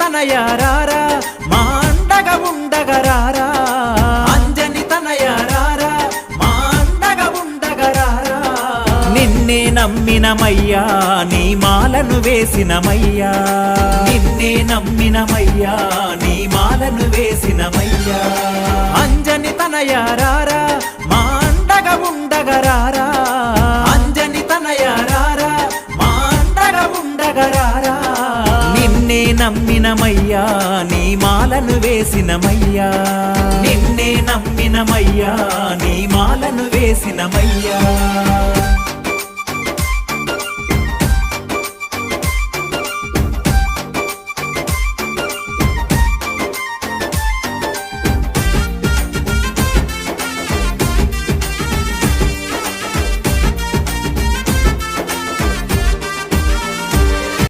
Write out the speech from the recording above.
తనయారారా మా అండగా ఉండగరారా అంజని తనయారారా మా అండగా ఉండగరారా నిన్నే నమ్మినమయ్యా నీ మాలను వేసినమయ్యా నిన్నే నమ్మినమయ్యా నీ మాలను వేసినమయ్యా అంజని తనయారారా మా అండగా ఉండగరారా అంజని తనయారారా మా అండగా ఉండగరారా నిన్నే నమ్మినమయ్యా నీ మాలను వేసినమయ్యా నిన్నే నమ్మినమయ్యా నీ మాలను వేసినమయ్యా